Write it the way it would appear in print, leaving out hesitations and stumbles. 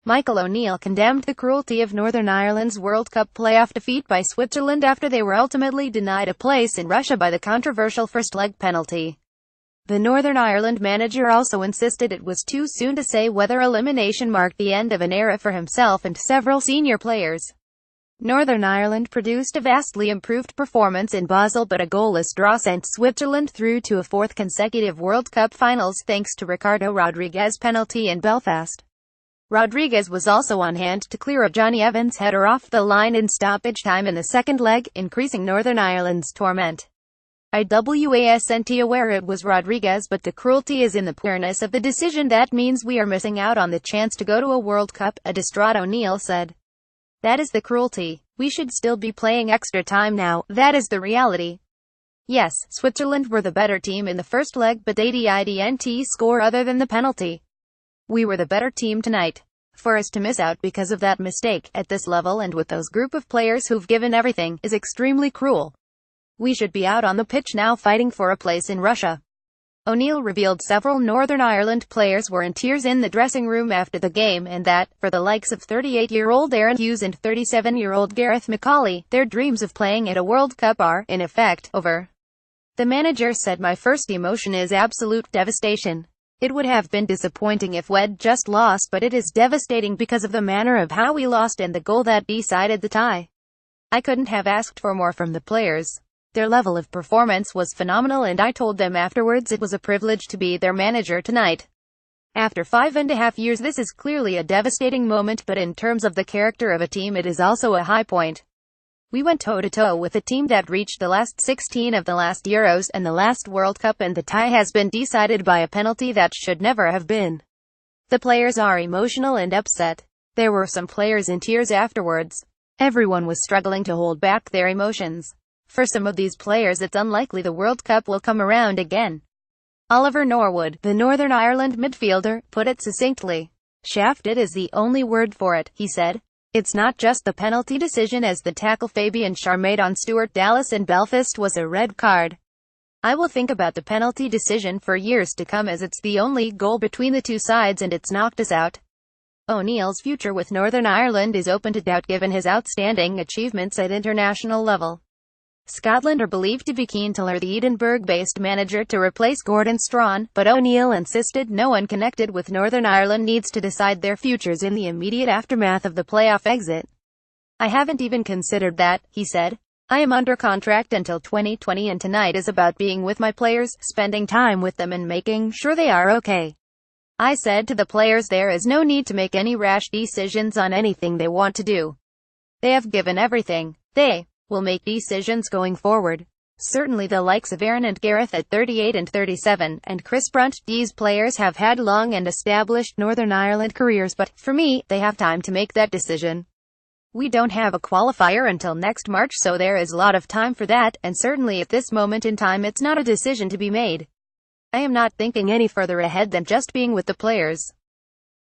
Michael O'Neill condemned the cruelty of Northern Ireland's World Cup playoff defeat by Switzerland after they were ultimately denied a place in Russia by the controversial first-leg penalty. The Northern Ireland manager also insisted it was too soon to say whether elimination marked the end of an era for himself and several senior players. Northern Ireland produced a vastly improved performance in Basel, but a goalless draw sent Switzerland through to a fourth consecutive World Cup finals thanks to Ricardo Rodriguez's penalty in Belfast. Rodriguez was also on hand to clear a Johnny Evans header off the line in stoppage time in the second leg, increasing Northern Ireland's torment. I wasn't aware it was Rodriguez, but the cruelty is in the poorness of the decision. That means we are missing out on the chance to go to a World Cup, a distraught O'Neill said. That is the cruelty. We should still be playing extra time now. That is the reality. Yes, Switzerland were the better team in the first leg, but they didn't score other than the penalty. We were the better team tonight. For us to miss out because of that mistake, at this level and with those group of players who've given everything, is extremely cruel. We should be out on the pitch now fighting for a place in Russia. O'Neill revealed several Northern Ireland players were in tears in the dressing room after the game, and that, for the likes of 38-year-old Aaron Hughes and 37-year-old Gareth McCauley, their dreams of playing at a World Cup are, in effect, over. The manager said, "My first emotion is absolute devastation. It would have been disappointing if we'd just lost, but it is devastating because of the manner of how we lost and the goal that decided the tie. I couldn't have asked for more from the players. Their level of performance was phenomenal, and I told them afterwards it was a privilege to be their manager tonight. After 5.5 years, this is clearly a devastating moment, but in terms of the character of a team, it is also a high point. We went toe-to-toe with a team that reached the last 16 of the last Euros and the last World Cup, and the tie has been decided by a penalty that should never have been. The players are emotional and upset. There were some players in tears afterwards. Everyone was struggling to hold back their emotions. For some of these players, it's unlikely the World Cup will come around again." Oliver Norwood, the Northern Ireland midfielder, put it succinctly. "Shafted is the only word for it," he said. "It's not just the penalty decision, as the tackle Fabian Schär made on Stuart Dallas in Belfast was a red card. I will think about the penalty decision for years to come, as it's the only goal between the two sides and it's knocked us out." O'Neill's future with Northern Ireland is open to doubt given his outstanding achievements at international level. Scotland are believed to be keen to lure the Edinburgh-based manager to replace Gordon Strachan, but O'Neill insisted no one connected with Northern Ireland needs to decide their futures in the immediate aftermath of the playoff exit. "I haven't even considered that," he said. "I am under contract until 2020, and tonight is about being with my players, spending time with them and making sure they are okay. I said to the players there is no need to make any rash decisions on anything they want to do. They have given everything. They will make decisions going forward. Certainly the likes of Aaron and Gareth at 38 and 37, and Chris Brunt, these players have had long and established Northern Ireland careers, but, for me, they have time to make that decision. We don't have a qualifier until next March, so there is a lot of time for that, and certainly at this moment in time it's not a decision to be made. I am not thinking any further ahead than just being with the players."